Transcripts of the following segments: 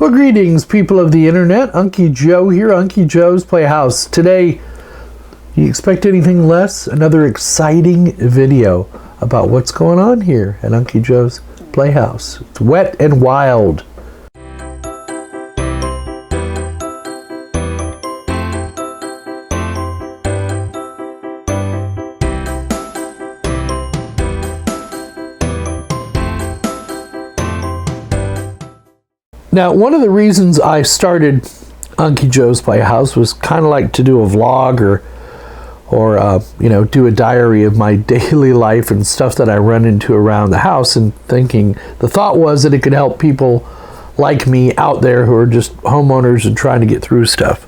Well, greetings, people of the internet. Unky Joe here, Unky Joe's Playhouse. Today, you expect anything less? Another exciting video about what's going on here at Unky Joe's Playhouse. It's wet and wild. Now, one of the reasons I started Unky Joe's Playhouse was kind of like to do a vlog or do a diary of my daily life and stuff that I run into around the house, and the thought was that it could help people like me out there who are just homeowners and trying to get through stuff.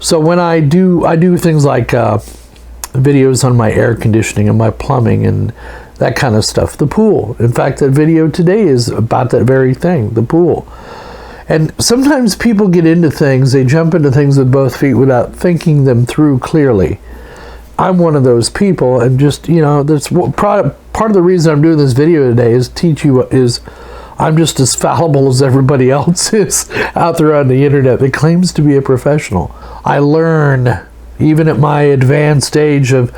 So when I do things like videos on my air conditioning and my plumbing and that kind of stuff. The pool. In fact, that video today is about that very thing, the pool. And sometimes people get into things, they jump into things with both feet without thinking them through clearly. I'm one of those people, and just, that's what part of the reason I'm doing this video today is teach you I'm just as fallible as everybody else is out there on the internet that claims to be a professional. I learn, even at my advanced age of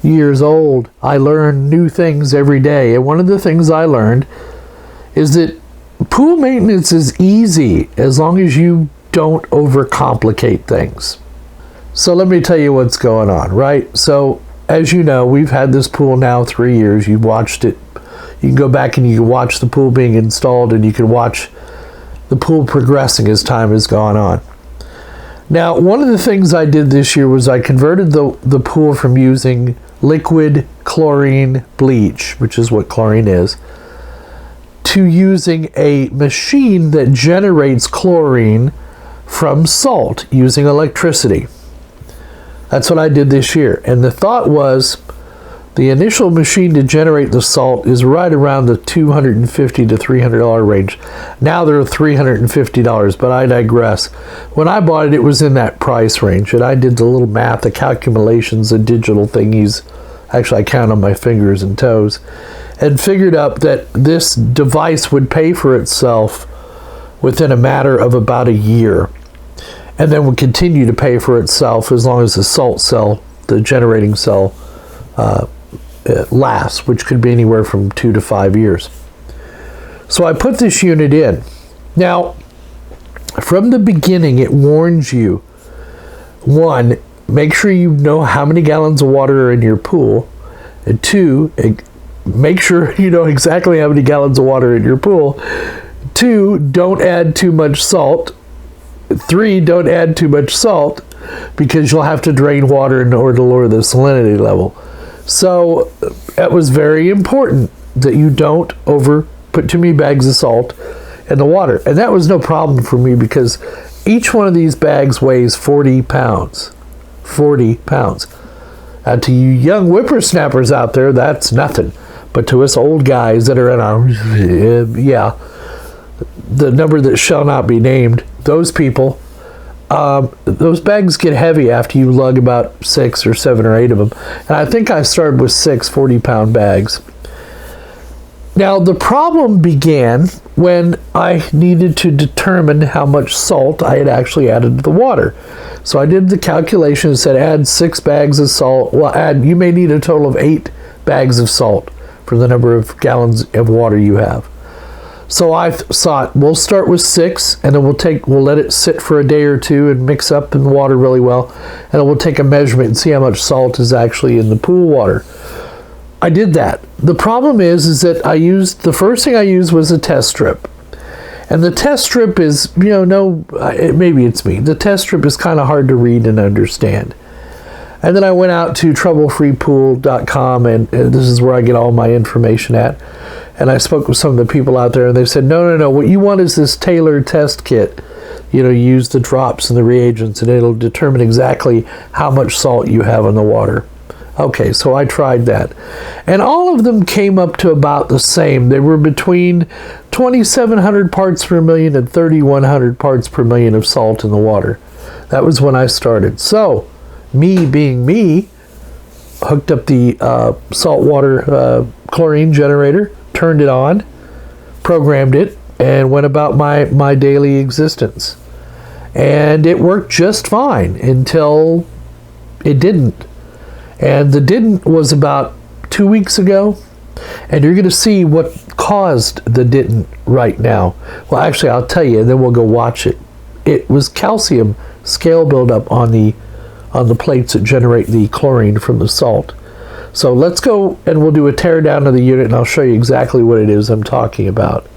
years old, I learn new things every day. And one of the things I learned is that pool maintenance is easy as long as you don't overcomplicate things. So let me tell you what's going on, right? So as you know, we've had this pool now 3 years. You've watched it. You can go back and you can watch the pool being installed, and you can watch the pool progressing as time has gone on. Now, one of the things I did this year was I converted the pool from using liquid chlorine bleach, which is what chlorine is, to using a machine that generates chlorine from salt using electricity. That's what I did this year. And the thought was, the initial machine to generate the salt is right around the $250 to $300 range. Now they're $350, but I digress. When I bought it, it was in that price range, and I did the little math, the calculations, the digital thingies. Actually, I count on my fingers and toes, and figured out that this device would pay for itself within a matter of about a year, and then would continue to pay for itself as long as the salt cell, the generating cell, lasts, which could be anywhere from 2 to 5 years. So I put this unit in. Now, from the beginning, it warns you, one, make sure you know how many gallons of water are in your pool, and two, make sure you know exactly how many gallons of water in your pool. Two, don't add too much salt. Three, don't add too much salt, because you'll have to drain water in order to lower the salinity level. So it was very important that you don't put too many bags of salt in the water. And that was no problem for me, because each one of these bags weighs 40 pounds. 40 pounds. To you young whippersnappers out there, that's nothing. But to us old guys that are in our, the number that shall not be named, those people, those bags get heavy after you lug about 6 or 7 or 8 of them. And I think I started with 6 40-pound bags. Now, the problem began when I needed to determine how much salt I had actually added to the water. So I did the calculation and said, add 6 bags of salt. Well, you may need a total of 8 bags of salt for the number of gallons of water you have. So I thought, we'll start with 6, and then we'll let it sit for a day or two and mix up in the water really well, and then we'll take a measurement and see how much salt is actually in the pool water. I did that. The problem is that the first thing I used was a test strip. And the test strip is, maybe it's me. The test strip is kind of hard to read and understand. And then I went out to troublefreepool.com, and this is where I get all my information at. And I spoke with some of the people out there, and they said, no, what you want is this tailored test kit. Use the drops and the reagents, and it'll determine exactly how much salt you have in the water. Okay, so I tried that. And all of them came up to about the same. They were between 2,700 parts per million and 3,100 parts per million of salt in the water. That was when I started. So, me being me, hooked up the saltwater chlorine generator, turned it on, programmed it, and went about my daily existence. And it worked just fine until it didn't. And the didn't was about 2 weeks ago. And you're going to see what caused the didn't right now. Well, actually, I'll tell you, and then we'll go watch it. It was calcium scale buildup on the plates that generate the chlorine from the salt. So let's go and we'll do a tear down of the unit, and I'll show you exactly what it is I'm talking about.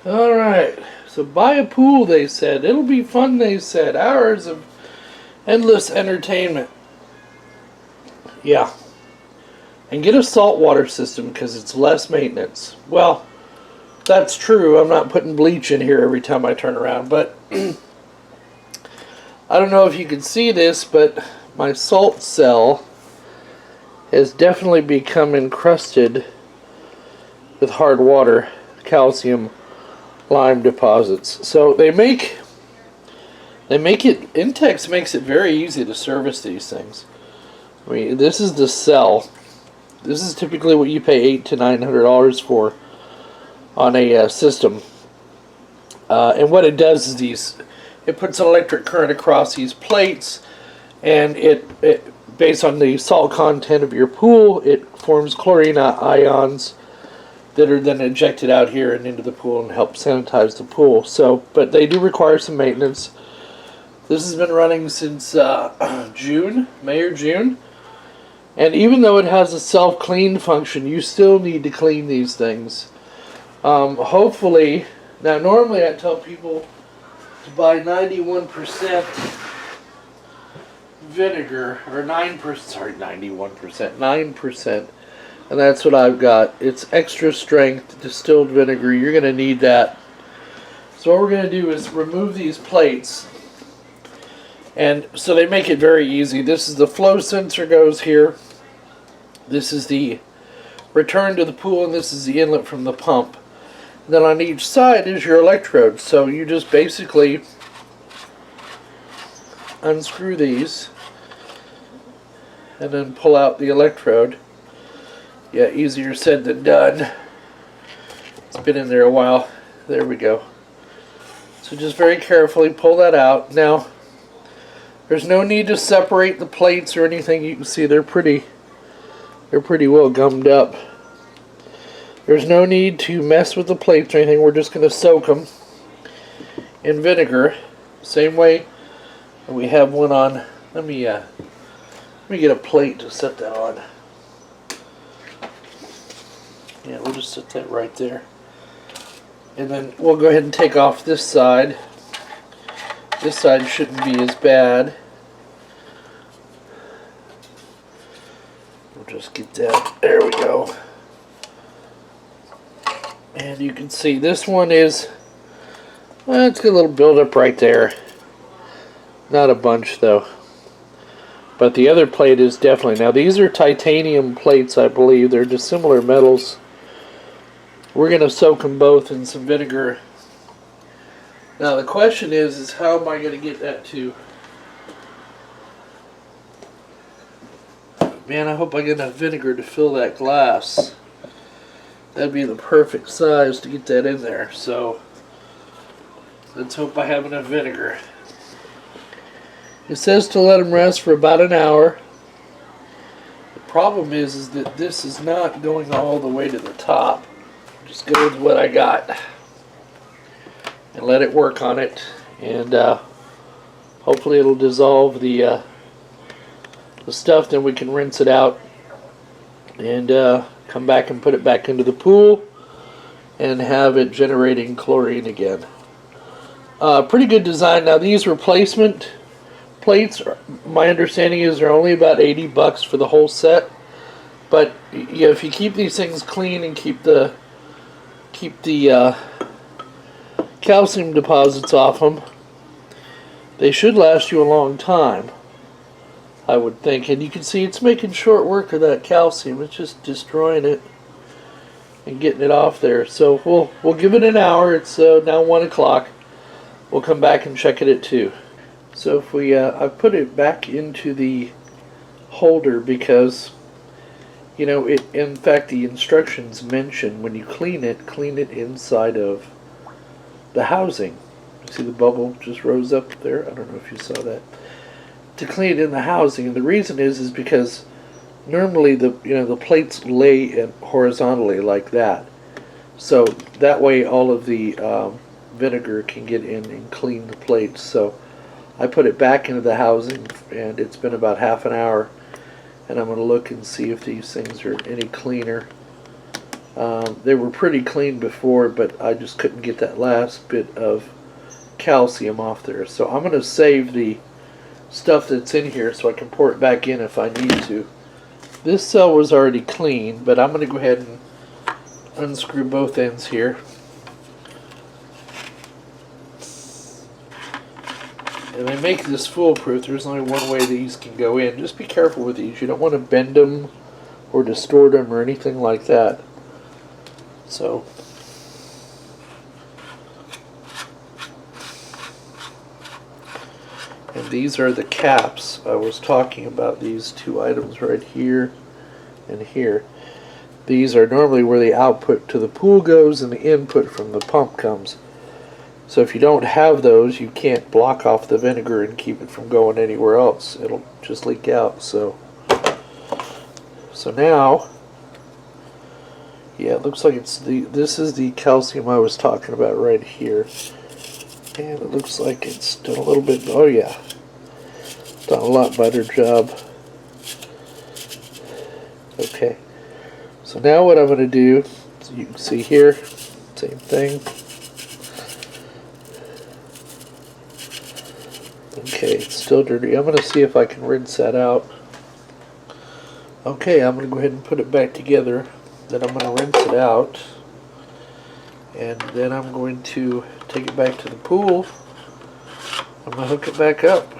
Alright, so buy a pool, they said. It'll be fun, they said. Hours of endless entertainment. Yeah. And get a saltwater system because it's less maintenance. Well, that's true. I'm not putting bleach in here every time I turn around, but I don't know if you can see this, but my salt cell has definitely become encrusted with hard water, calcium, lime deposits. So they make it, Intex makes it very easy to service these things. I mean, this is the cell. This is typically what you pay $800 to $900 for on a system. And what it does is it puts an electric current across these plates, and it based on the salt content of your pool, it forms chlorine ions that are then ejected out here and into the pool and help sanitize the pool. So, but they do require some maintenance. This has been running since June, May or June. And even though it has a self-clean function, you still need to clean these things. Hopefully, now normally I tell people to buy 91% vinegar, or 9%, sorry, 91%, 9%. And that's what I've got. It's extra strength distilled vinegar. You're going to need that. So what we're going to do is remove these plates. And so they make it very easy. This is the flow sensor goes here. This is the return to the pool, and this is the inlet from the pump. And then on each side is your electrode. So you just basically unscrew these and then pull out the electrode. Yeah, easier said than done. It's been in there a while. There we go. So just very carefully pull that out. Now, there's no need to separate the plates or anything. You can see they're pretty well gummed up. There's no need to mess with the plates or anything. We're just going to soak them in vinegar. Same way we have one on. Let me get a plate to set that on. Yeah, we'll just set that right there. And then we'll go ahead and take off this side. This side shouldn't be as bad. We'll just get that. There we go. And you can see this one is, well, it's got a little buildup right there. Not a bunch though. But the other plate is definitely, now these are titanium plates, I believe. They're dissimilar metals. We're going to soak them both in some vinegar. Now the question is how am I going to get that to... Man, I hope I get enough vinegar to fill that glass. That'd be the perfect size to get that in there. So let's hope I have enough vinegar. It says to let them rest for about an hour. The problem is that this is not going all the way to the top. Just go with what I got and let it work on it, and hopefully it'll dissolve the stuff. Then we can rinse it out and come back and put it back into the pool and have it generating chlorine again. Pretty good design. Now these replacement plates, my understanding is they're only about $80 for the whole set. But yeah, if you keep these things clean and keep the calcium deposits off them, they should last you a long time, I would think. And you can see it's making short work of that calcium. It's just destroying it and getting it off there. So we'll give it an hour. It's now 1 o'clock. We'll come back and check it at 2. So if we I put it back into the holder because, you know, in fact the instructions mention when you clean it inside of the housing. See the bubble just rose up there? I don't know if you saw that. To clean it in the housing, and the reason is because normally the plates lay horizontally like that, so that way all of the vinegar can get in and clean the plates. So I put it back into the housing, and it's been about half an hour, and I'm going to look and see if these things are any cleaner. They were pretty clean before, but I just couldn't get that last bit of calcium off there. So I'm going to save the stuff that's in here so I can pour it back in if I need to. This cell was already clean, but I'm going to go ahead and unscrew both ends here. And they make this foolproof. There's only one way these can go in. Just be careful with these. You don't want to bend them or distort them or anything like that. So and these are the caps I was talking about, these two items right here and here. These are normally where the output to the pool goes and the input from the pump comes. So if you don't have those, you can't block off the vinegar and keep it from going anywhere else. It'll just leak out. So now, yeah, it looks like this is the calcium I was talking about right here. And it looks like it's done a little bit, oh yeah, done a lot better job. Okay, so now what I'm going to do, so you can see here, same thing. Okay, it's still dirty. I'm going to see if I can rinse that out. Okay, I'm going to go ahead and put it back together. Then I'm going to rinse it out. And then I'm going to take it back to the pool. I'm going to hook it back up.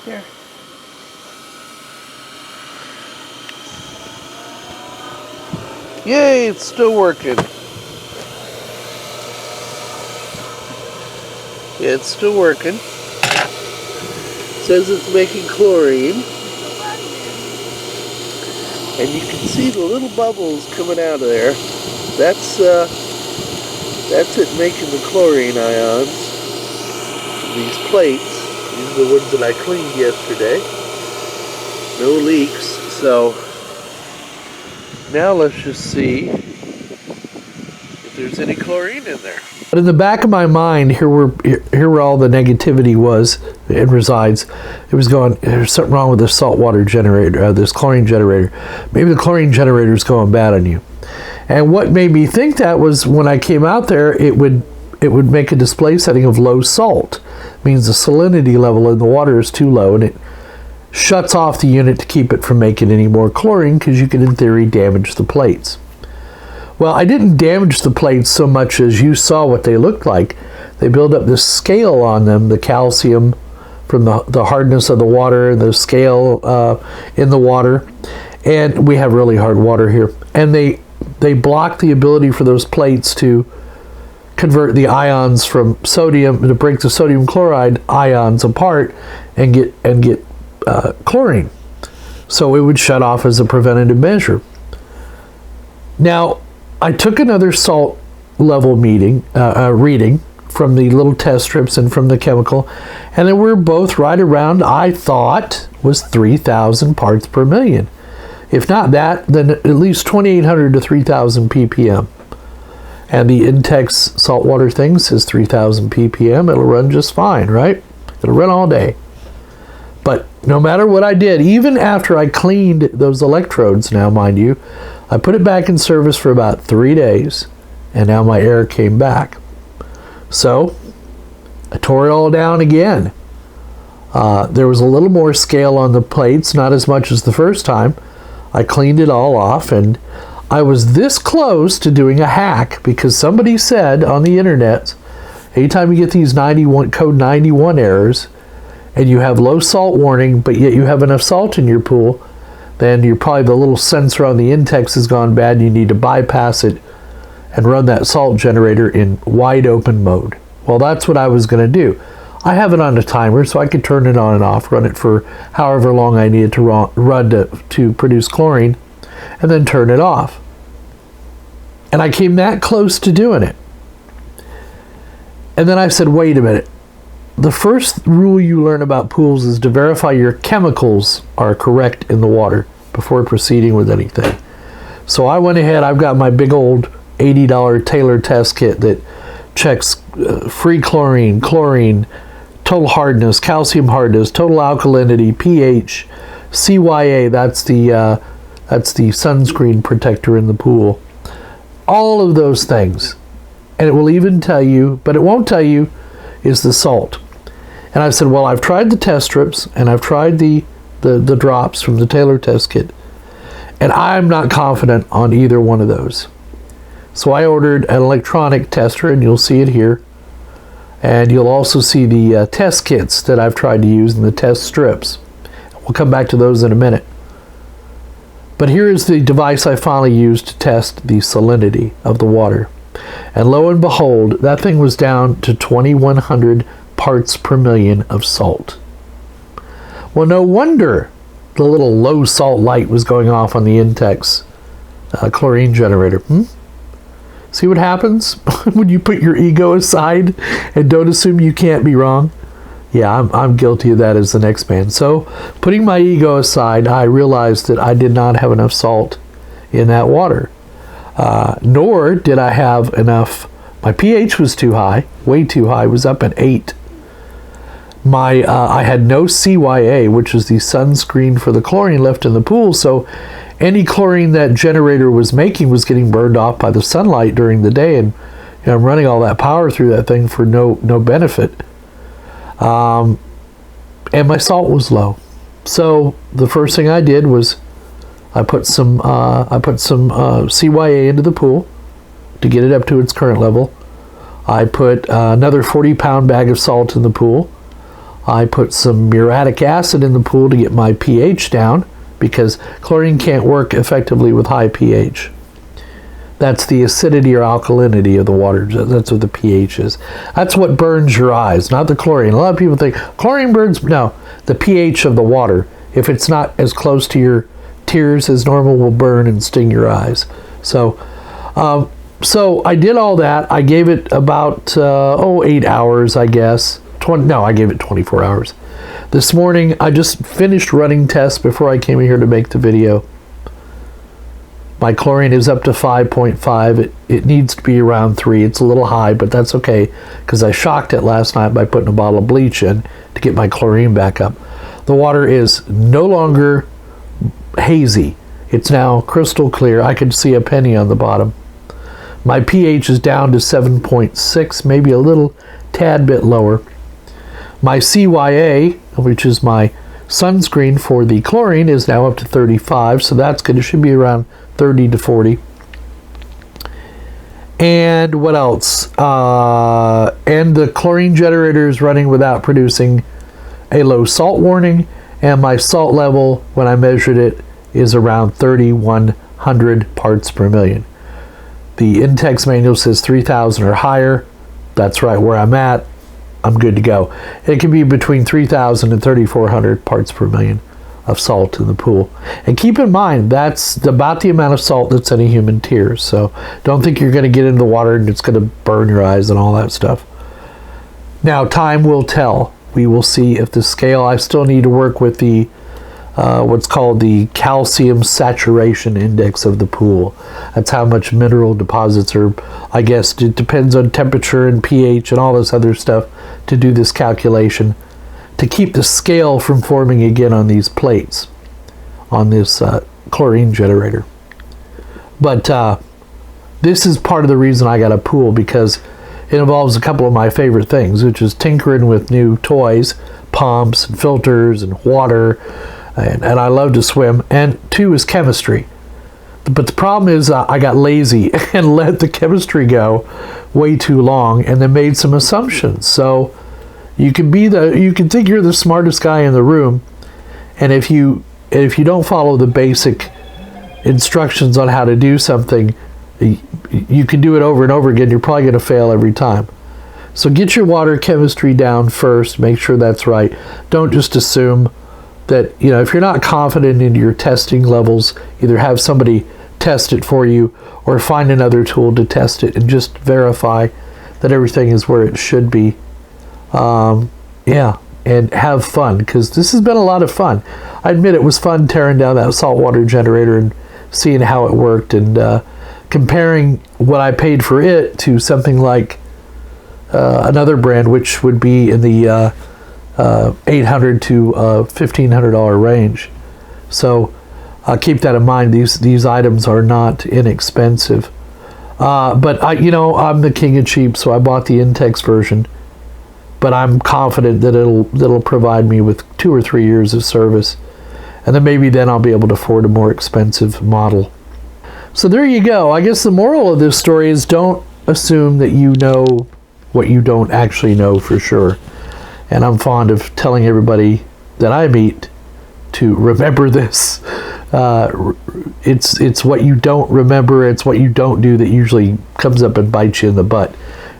Here. Yay, it's still working. Yeah, it's still working. It says it's making chlorine. And you can see the little bubbles coming out of there. That's it making the chlorine ions. These plates. These are the ones that I cleaned yesterday. No leaks. So now let's just see if there's any chlorine in there. But in the back of my mind, here where all the negativity was, it resides. It was going, there's something wrong with this saltwater generator, this chlorine generator. Maybe the chlorine generator is going bad on you. And what made me think that was when I came out there, it would make a display setting of low salt. It means the salinity level in the water is too low, and it shuts off the unit to keep it from making any more chlorine, because you could, in theory, damage the plates. Well, I didn't damage the plates so much as you saw what they looked like. They build up this scale on them, the calcium from the hardness of the water, and the scale in the water. And we have really hard water here. And they block the ability for those plates to convert the ions from sodium, to break the sodium chloride ions apart and get chlorine. So it would shut off as a preventative measure. Now, I took another salt level reading from the little test strips and from the chemical, and they were both right around, I thought, was 3,000 parts per million. If not that, then at least 2,800 to 3,000 ppm. And the Intex saltwater thing says 3,000 ppm. It'll run just fine, right? It'll run all day. But no matter what I did, even after I cleaned those electrodes, now mind you, I put it back in service for about 3 days, and now my error came back. So I tore it all down again. There was a little more scale on the plates, not as much as the first time. I cleaned it all off, and I was this close to doing a hack, because somebody said on the internet, anytime you get these code 91 errors, and you have low salt warning, but yet you have enough salt in your pool, then you're probably, the little sensor on the Intex has gone bad, and you need to bypass it and run that salt generator in wide open mode. Well, that's what I was going to do. I have it on a timer, so I could turn it on and off, run it for however long I needed to run to produce chlorine, and then turn it off. And I came that close to doing it. And then I said, wait a minute. The first rule you learn about pools is to verify your chemicals are correct in the water before proceeding with anything. So I went ahead, I've got my big old $80 Taylor test kit that checks free chlorine, total hardness, calcium hardness, total alkalinity, pH, CYA, that's the sunscreen protector in the pool. All of those things. And it will even tell you, but it won't tell you, is the salt. And I said, well, I've tried the test strips, and I've tried the drops from the Taylor test kit, and I'm not confident on either one of those. So I ordered an electronic tester, and you'll see it here. And you'll also see the test kits that I've tried to use in the test strips. We'll come back to those in a minute. But here is the device I finally used to test the salinity of the water. And lo and behold, that thing was down to 2,100 parts per million of salt. Well, no wonder the little low salt light was going off on the Intex chlorine generator. See what happens when you put your ego aside and don't assume you can't be wrong? Yeah, I'm guilty of that as the next man. So putting my ego aside, I realized that I did not have enough salt in that water. Nor did I have enough. My pH was too high, way too high. It was up at 8. I had no CYA, which is the sunscreen for the chlorine left in the pool, so any chlorine that generator was making was getting burned off by the sunlight during the day, and I'm running all that power through that thing for no benefit. And my salt was low. So the first thing I did was I put some CYA into the pool to get it up to its current level. I put another 40-pound bag of salt in the pool. I put some muriatic acid in the pool to get my pH down, because chlorine can't work effectively with high pH. That's the acidity or alkalinity of the water. That's what the pH is. That's what burns your eyes, not the chlorine. A lot of people think chlorine burns. No, the pH of the water, if it's not as close to your tears as normal, will burn and sting your eyes. So I did all that. I gave it about 8 hours, I guess. I gave it 24 hours. This morning, I just finished running tests before I came here to make the video. My chlorine is up to 5.5. It needs to be around 3. It's a little high, but that's okay, because I shocked it last night by putting a bottle of bleach in to get my chlorine back up. The water is no longer hazy. It's now crystal clear. I could see a penny on the bottom. My pH is down to 7.6, maybe a little tad bit lower. My CYA, which is my sunscreen for the chlorine, is now up to 35, so that's good. It should be around 30 to 40. And what else? And the chlorine generator is running without producing a low salt warning, and my salt level, when I measured it, is around 3,100 parts per million. The Intex manual says 3,000 or higher. That's right where I'm at. I'm good to go. It can be between 3,000 and 3,400 parts per million of salt in the pool. And keep in mind, that's about the amount of salt that's in a human tear. So don't think you're going to get into the water and it's going to burn your eyes and all that stuff. Now, time will tell. We will see if the scale, I still need to work with the what's called the calcium saturation index of the pool. That's how much mineral deposits are. I guess it depends on temperature and pH and all this other stuff to do this calculation to keep the scale from forming again on these plates on this chlorine generator. But this is part of the reason I got a pool, because it involves a couple of my favorite things, which is tinkering with new toys, pumps and filters and water. And I love to swim. And 2 is chemistry. But the problem is I got lazy and let the chemistry go way too long and then made some assumptions. So you can think you're the smartest guy in the room, and if you don't follow the basic instructions on how to do something, you can do it over and over again. You're probably going to fail every time. So get your water chemistry down first. Make sure that's right. Don't just assume that, if you're not confident in your testing levels, either have somebody test it for you or find another tool to test it and just verify that everything is where it should be. And have fun, because this has been a lot of fun. I admit it was fun tearing down that saltwater generator and seeing how it worked, and comparing what I paid for it to something like another brand, which would be in the $800 to $1,500 range. So keep that in mind. These items are not inexpensive. But I'm the king of cheap, so I bought the Intex version. But I'm confident that it'll provide me with 2 or 3 years of service, and then I'll be able to afford a more expensive model. So there you go. I guess the moral of this story is, don't assume that you know what you don't actually know for sure. And I'm fond of telling everybody that I meet to remember this. It's what you don't remember, it's what you don't do that usually comes up and bites you in the butt.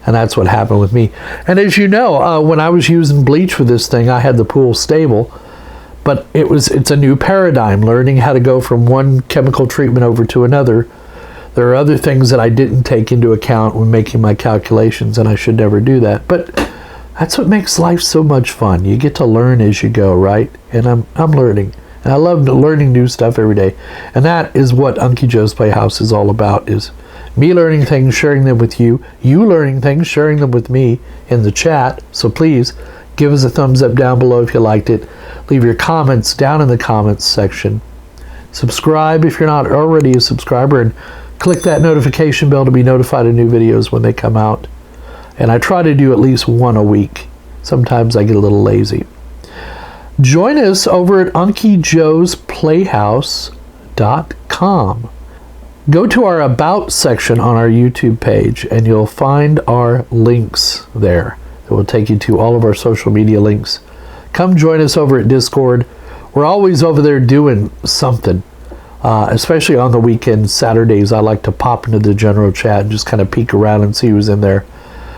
And that's what happened with me. And as you know, when I was using bleach for this thing, I had the pool stable. But it's a new paradigm, learning how to go from one chemical treatment over to another. There are other things that I didn't take into account when making my calculations, and I should never do that. But that's what makes life so much fun. You get to learn as you go, right? And I'm learning. And I love learning new stuff every day. And that is what Unky Joe's Playhouse is all about, is me learning things, sharing them with you, you learning things, sharing them with me in the chat. So please give us a thumbs up down below if you liked it. Leave your comments down in the comments section. Subscribe if you're not already a subscriber, and click that notification bell to be notified of new videos when they come out. And I try to do at least one a week. Sometimes I get a little lazy. Join us over at UnkyJoe'sPlayhouse.com. Go to our About section on our YouTube page, and you'll find our links there. It will take you to all of our social media links. Come join us over at Discord. We're always over there doing something, especially on the weekends. Saturdays, I like to pop into the general chat and just kind of peek around and see who's in there.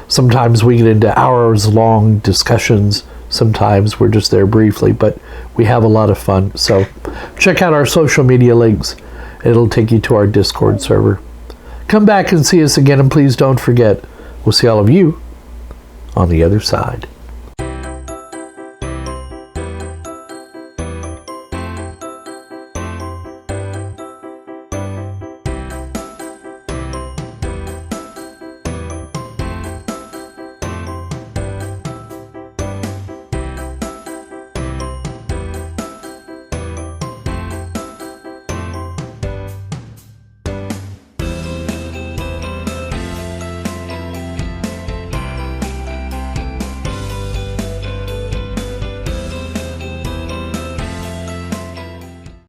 Sometimes we get into hours-long discussions. Sometimes we're just there briefly, but we have a lot of fun. So check out our social media links. It'll take you to our Discord server. Come back and see us again, and please don't forget, we'll see all of you on the other side.